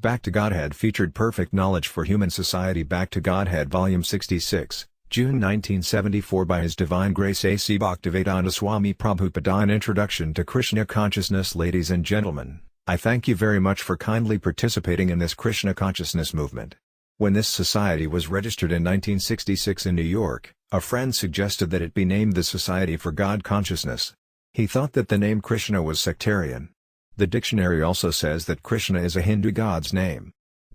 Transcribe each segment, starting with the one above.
Back to Godhead featured Perfect Knowledge for Human Society. Back to Godhead Volume 66, June 1974 by His Divine Grace A.C. Bhaktivedanta Swami Prabhupada. An Introduction to Krishna Consciousness. Ladies and gentlemen, I thank you very much for kindly participating in this Krishna consciousness movement. When this society was registered in 1966 in New York, a friend suggested that it be named the Society for God Consciousness. He thought that the name Krishna was sectarian. The dictionary also says that Krishna is a Hindu god's name.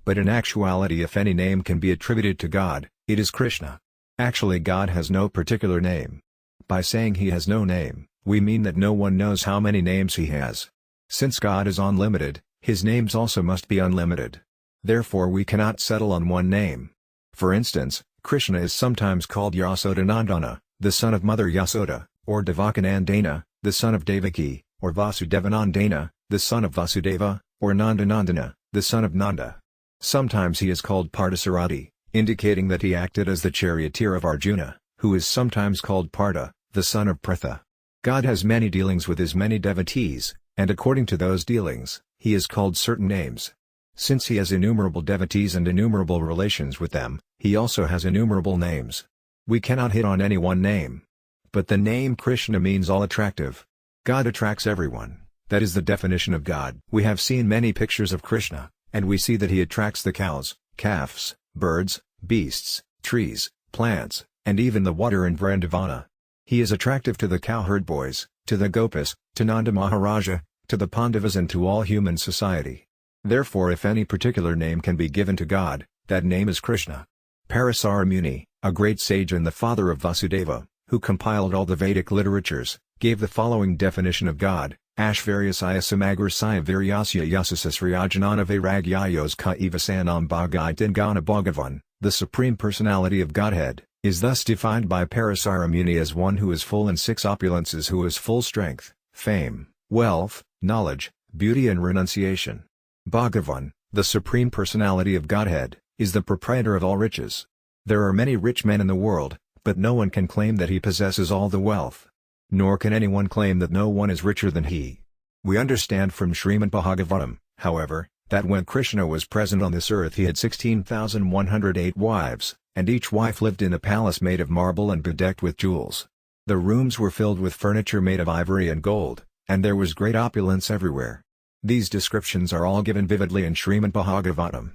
But in actuality, if any name can be attributed to God, it is Krishna. Actually, God has no particular name. By saying He has no name, we mean that no one knows how many names He has. Since God is unlimited, His names also must be unlimited. Therefore we cannot settle on one name. For instance, Krishna is sometimes called Yasodanandana, the son of Mother Yasoda, or Devakanandana, the son of Devaki, or Vasudevanandana, the son of Vasudeva, or Nandanandana, the son of Nanda. Sometimes he is called Parthasarathi, indicating that he acted as the charioteer of Arjuna, who is sometimes called Partha, the son of Pritha. God has many dealings with His many devotees, and according to those dealings, He is called certain names. Since He has innumerable devotees and innumerable relations with them, He also has innumerable names. We cannot hit on any one name. But the name Krishna means all attractive. God attracts everyone. That is the definition of God. We have seen many pictures of Krishna, and we see that He attracts the cows, calves, birds, beasts, trees, plants, and even the water in Vrindavana. He is attractive to the cowherd boys, to the Gopas, to Nanda Maharaja, to the Pandavas, and to all human society. Therefore, if any particular name can be given to God, that name is Krishna. Parasara Muni, a great sage and the father of Vasudeva, who compiled all the Vedic literatures, gave the following definition of God: Ashvaryasaya samagrasaya viryasya yasasasriyajanana vairagyayos ka evasanam bhagaitingana bhagavan. The Supreme Personality of Godhead is thus defined by Parasara Muni as one who is full in six opulences, who is full strength, fame, wealth, knowledge, beauty and renunciation. Bhagavan, the Supreme Personality of Godhead, is the proprietor of all riches. There are many rich men in the world, but no one can claim that he possesses all the wealth. Nor can anyone claim that no one is richer than he. We understand from Srimad Bhagavatam, however, that when Krishna was present on this earth he had 16,108 wives, and each wife lived in a palace made of marble and bedecked with jewels. The rooms were filled with furniture made of ivory and gold, and there was great opulence everywhere. These descriptions are all given vividly in Srimad Bhagavatam.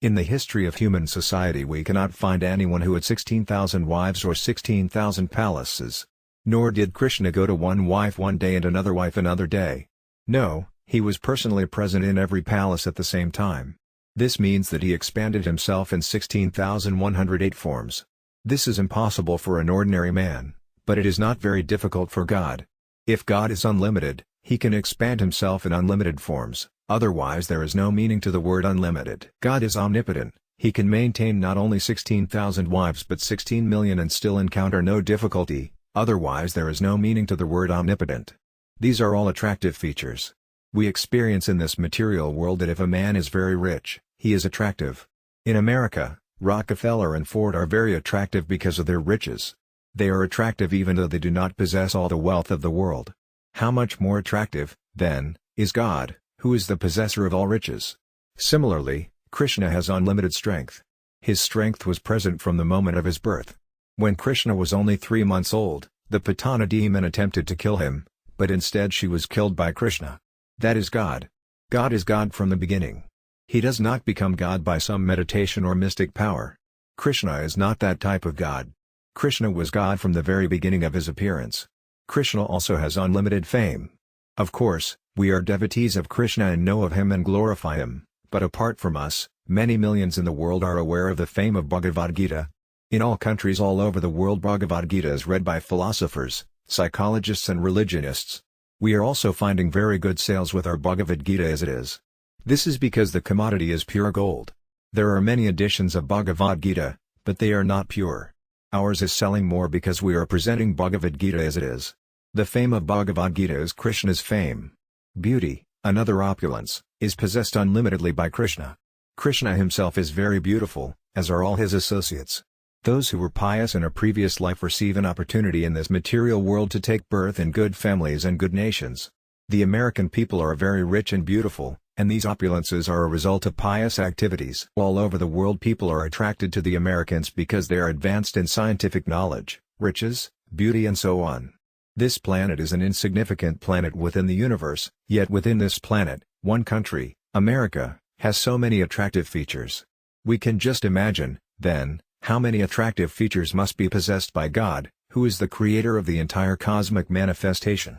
In the history of human society we cannot find anyone who had 16,000 wives or 16,000 palaces. Nor did Krishna go to one wife one day and another wife another day. No, He was personally present in every palace at the same time. This means that He expanded Himself in 16,108 forms. This is impossible for an ordinary man, but it is not very difficult for God. If God is unlimited, He can expand Himself in unlimited forms, otherwise there is no meaning to the word unlimited. God is omnipotent. He can maintain not only 16,000 wives but 16 million and still encounter no difficulty. Otherwise there is no meaning to the word omnipotent. These are all attractive features. We experience in this material world that if a man is very rich, he is attractive. In America, Rockefeller and Ford are very attractive because of their riches. They are attractive even though they do not possess all the wealth of the world. How much more attractive, then, is God, who is the possessor of all riches? Similarly, Krishna has unlimited strength. His strength was present from the moment of his birth. When Krishna was only 3 months old, the Patana demon attempted to kill him, but instead she was killed by Krishna. That is God. God is God from the beginning. He does not become God by some meditation or mystic power. Krishna is not that type of God. Krishna was God from the very beginning of his appearance. Krishna also has unlimited fame. Of course, we are devotees of Krishna and know of him and glorify him, but apart from us, many millions in the world are aware of the fame of Bhagavad Gita. In all countries all over the world Bhagavad Gita is read by philosophers, psychologists and religionists. We are also finding very good sales with our Bhagavad Gita as it is. This is because the commodity is pure gold. There are many editions of Bhagavad Gita, but they are not pure. Ours is selling more because we are presenting Bhagavad Gita as it is. The fame of Bhagavad Gita is Krishna's fame. Beauty, another opulence, is possessed unlimitedly by Krishna. Krishna himself is very beautiful, as are all his associates. Those who were pious in a previous life receive an opportunity in this material world to take birth in good families and good nations. The American people are very rich and beautiful, and these opulences are a result of pious activities. All over the world people are attracted to the Americans because they are advanced in scientific knowledge, riches, beauty and so on. This planet is an insignificant planet within the universe, yet within this planet, one country, America, has so many attractive features. We can just imagine, then, how many attractive features must be possessed by God, who is the creator of the entire cosmic manifestation.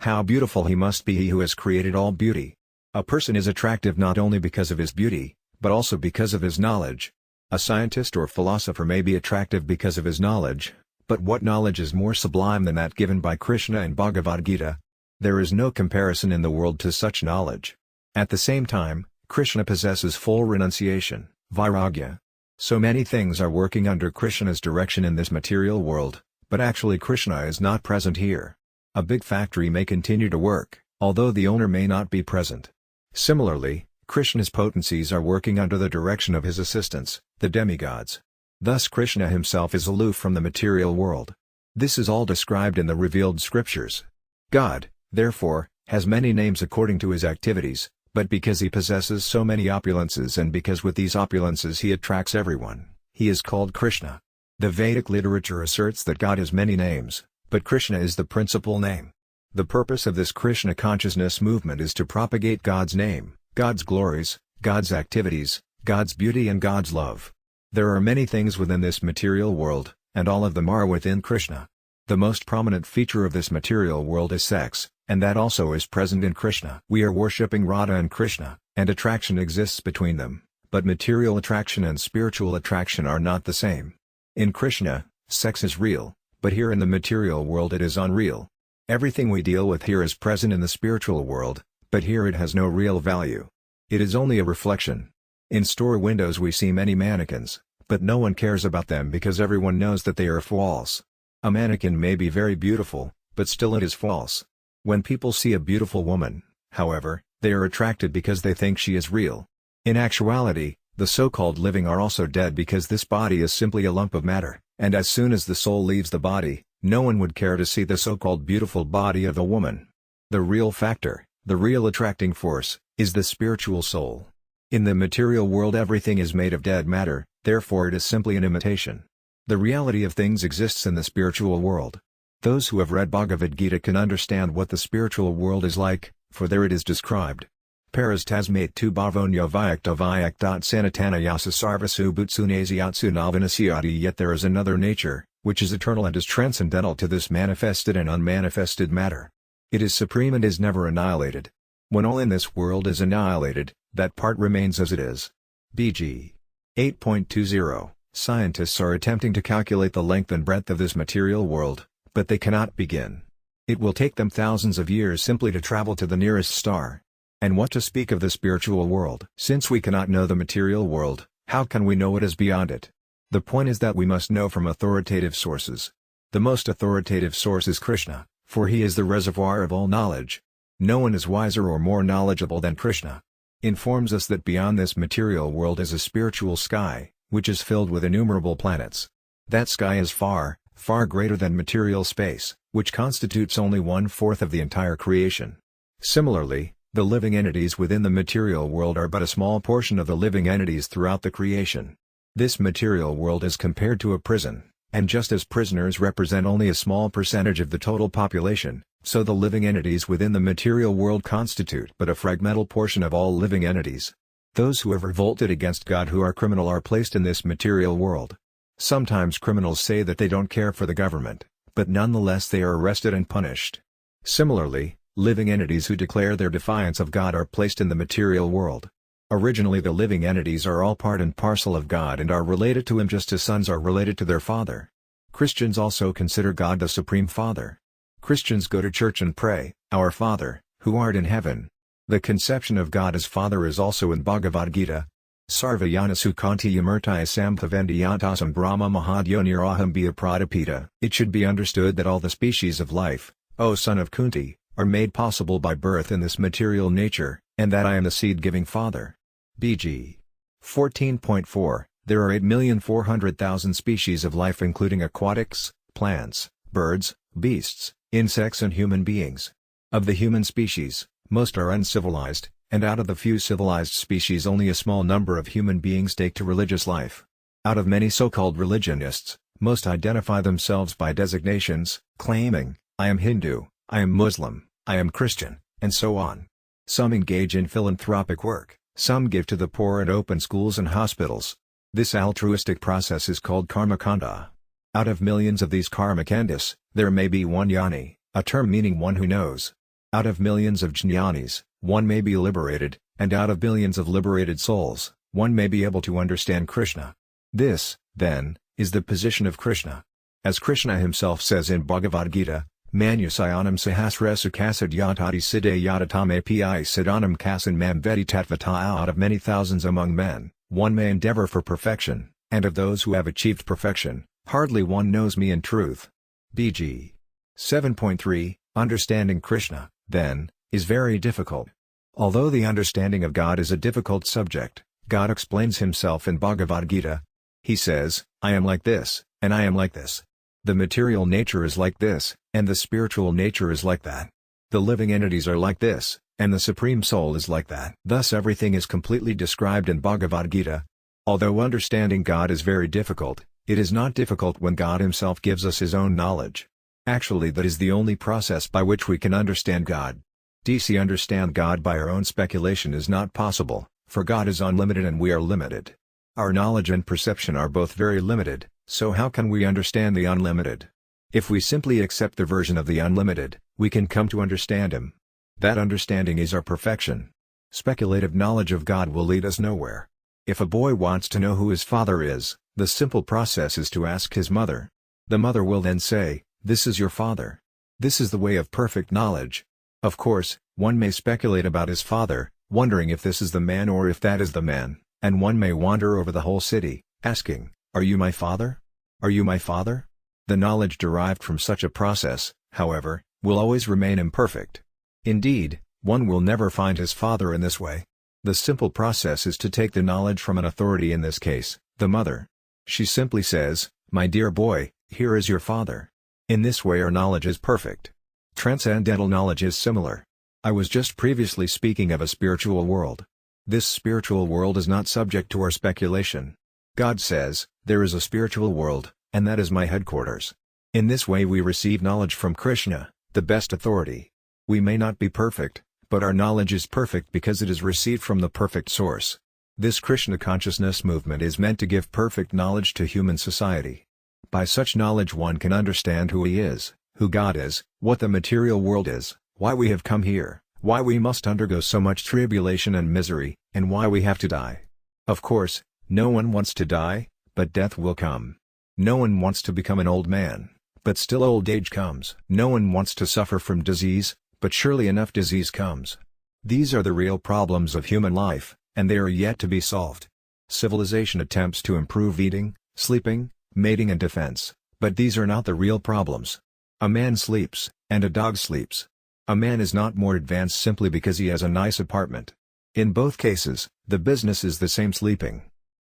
How beautiful he must be, he who has created all beauty. A person is attractive not only because of his beauty, but also because of his knowledge. A scientist or philosopher may be attractive because of his knowledge, but what knowledge is more sublime than that given by Krishna in Bhagavad Gita? There is no comparison in the world to such knowledge. At the same time, Krishna possesses full renunciation, vairagya. So many things are working under Krishna's direction in this material world, but actually Krishna is not present here. A big factory may continue to work, although the owner may not be present. Similarly, Krishna's potencies are working under the direction of his assistants, the demigods. Thus Krishna himself is aloof from the material world. This is all described in the revealed scriptures. God, therefore, has many names according to his activities, but because he possesses so many opulences and because with these opulences he attracts everyone, he is called Krishna. The Vedic literature asserts that God has many names, but Krishna is the principal name. The purpose of this Krishna consciousness movement is to propagate God's name, God's glories, God's activities, God's beauty and God's love. There are many things within this material world, and all of them are within Krishna. The most prominent feature of this material world is sex, and that also is present in Krishna. We are worshipping Radha and Krishna, and attraction exists between them, but material attraction and spiritual attraction are not the same. In Krishna, sex is real, but here in the material world it is unreal. Everything we deal with here is present in the spiritual world, but here it has no real value. It is only a reflection. In store windows we see many mannequins, but no one cares about them because everyone knows that they are false. A mannequin may be very beautiful, but still it is false. When people see a beautiful woman, however, they are attracted because they think she is real. In actuality, the so-called living are also dead because this body is simply a lump of matter, and as soon as the soul leaves the body, no one would care to see the so-called beautiful body of a woman. The real factor, the real attracting force, is the spiritual soul. In the material world everything is made of dead matter, therefore it is simply an imitation. The reality of things exists in the spiritual world. Those who have read Bhagavad Gita can understand what the spiritual world is like, for there it is described. Parastasmate tu bhavonya vyakta vyaktat sanatana yasa sarvasu bhutsunasyatsu navinasiyati. Yet there is another nature, which is eternal and is transcendental to this manifested and unmanifested matter. It is supreme and is never annihilated. When all in this world is annihilated, that part remains as it is. BG 8.20. Scientists are attempting to calculate the length and breadth of this material world, but they cannot begin. It will take them thousands of years simply to travel to the nearest star. And what to speak of the spiritual world? Since we cannot know the material world, how can we know what is beyond it? The point is that we must know from authoritative sources. The most authoritative source is Krishna, for he is the reservoir of all knowledge. No one is wiser or more knowledgeable than Krishna. Informs us that beyond this material world is a spiritual sky, which is filled with innumerable planets. That sky is far, far greater than material space, which constitutes only 1/4 of the entire creation. Similarly, the living entities within the material world are but a small portion of the living entities throughout the creation. This material world is compared to a prison, and just as prisoners represent only a small percentage of the total population, so the living entities within the material world constitute but a fragmental portion of all living entities. Those who have revolted against God who are criminal are placed in this material world. Sometimes criminals say that they don't care for the government, but nonetheless they are arrested and punished. Similarly, living entities who declare their defiance of God are placed in the material world. Originally the living entities are all part and parcel of God and are related to Him just as sons are related to their father. Christians also consider God the Supreme Father. Christians go to church and pray, "Our Father, who art in heaven." The conception of God as Father is also in Bhagavad Gita. Sarvayana Sukhanti Yamurtaya Sambhavendi Yantasam Brahma Mahadyonirahambhya Pradipita. It should be understood that all the species of life, O son of Kunti, are made possible by birth in this material nature, and that I am the seed-giving Father. BG 14.4. There are 8,400,000 species of life including aquatics, plants, birds, beasts, insects and human beings. Of the human species, most are uncivilized, and out of the few civilized species only a small number of human beings take to religious life. Out of many so-called religionists, most identify themselves by designations, claiming, I am Hindu, I am Muslim, I am Christian, and so on. Some engage in philanthropic work, some give to the poor and open schools and hospitals. This altruistic process is called karmakanda. Out of millions of these karmakandis, there may be one jnani, a term meaning one who knows. Out of millions of jnanis, one may be liberated, and out of billions of liberated souls, one may be able to understand Krishna. This, then, is the position of Krishna. As Krishna himself says in Bhagavad Gita, Manyasayanam sahasresa kasad yatati siddhe yatatame pi siddhanam kasan mam vedi tatvata. Out of many thousands among men, one may endeavor for perfection, and of those who have achieved perfection, hardly one knows me in truth. BG 7.3 Understanding Krishna, then, is very difficult. Although the understanding of God is a difficult subject, God explains himself in Bhagavad Gita. He says, I am like this, and I am like this. The material nature is like this, and the spiritual nature is like that. The living entities are like this, and the Supreme Soul is like that. Thus everything is completely described in Bhagavad Gita. Although understanding God is very difficult, it is not difficult when God himself gives us his own knowledge. Actually, that is the only process by which we can understand God. To understand God by our own speculation is not possible, for God is unlimited and we are limited. Our knowledge and perception are both very limited, so how can we understand the unlimited? If we simply accept the version of the unlimited, we can come to understand him. That understanding is our perfection. Speculative knowledge of God will lead us nowhere. If a boy wants to know who his father is, the simple process is to ask his mother. The mother will then say, this is your father. This is the way of perfect knowledge. Of course, one may speculate about his father, wondering if this is the man or if that is the man, and one may wander over the whole city, asking, are you my father? Are you my father? The knowledge derived from such a process, however, will always remain imperfect. Indeed, one will never find his father in this way. The simple process is to take the knowledge from an authority, in this case, the mother. She simply says, my dear boy, here is your father. In this way our knowledge is perfect. Transcendental knowledge is similar. I was just previously speaking of a spiritual world. This spiritual world is not subject to our speculation. God says, there is a spiritual world, and that is my headquarters. In this way we receive knowledge from Krishna, the best authority. We may not be perfect, but our knowledge is perfect because it is received from the perfect source. This Krishna consciousness movement is meant to give perfect knowledge to human society. By such knowledge one can understand who he is, who God is, what the material world is, why we have come here, why we must undergo so much tribulation and misery, and why we have to die. Of course, no one wants to die, but death will come. No one wants to become an old man, but still old age comes. No one wants to suffer from disease, but surely enough disease comes. These are the real problems of human life, and they are yet to be solved. Civilization attempts to improve eating, sleeping, mating and defense, but these are not the real problems. A man sleeps, and a dog sleeps. A man is not more advanced simply because he has a nice apartment. In both cases, the business is the same: sleeping.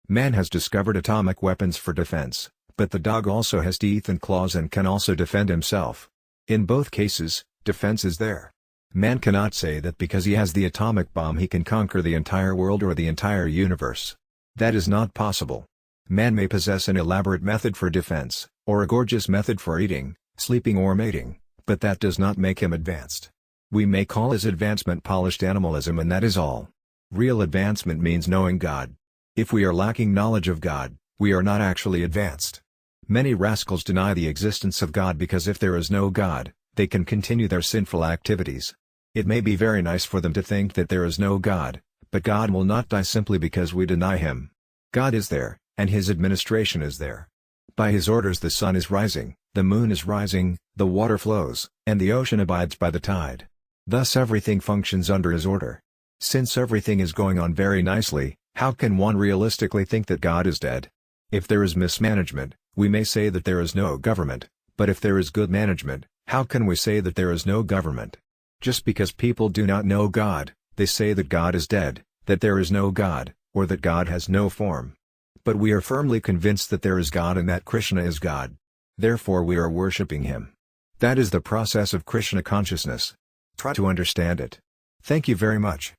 Man has discovered atomic weapons for defense, but the dog also has teeth and claws and can also defend himself. In both cases, defense is there. Man cannot say that because he has the atomic bomb he can conquer the entire world or the entire universe. That is not possible. Man may possess an elaborate method for defense, or a gorgeous method for eating, sleeping or mating, but that does not make him advanced. We may call his advancement polished animalism, and that is all. Real advancement means knowing God. If we are lacking knowledge of God, we are not actually advanced. Many rascals deny the existence of God because if there is no God, they can continue their sinful activities. It may be very nice for them to think that there is no God, but God will not die simply because we deny him. God is there, and his administration is there. By his orders the sun is rising, the moon is rising, the water flows, and the ocean abides by the tide. Thus everything functions under his order. Since everything is going on very nicely, how can one realistically think that God is dead? If there is mismanagement, we may say that there is no government, but if there is good management, how can we say that there is no government? Just because people do not know God, they say that God is dead, that there is no God, or that God has no form. But we are firmly convinced that there is God and that Krishna is God. Therefore we are worshipping him. That is the process of Krishna consciousness. Try to understand it. Thank you very much.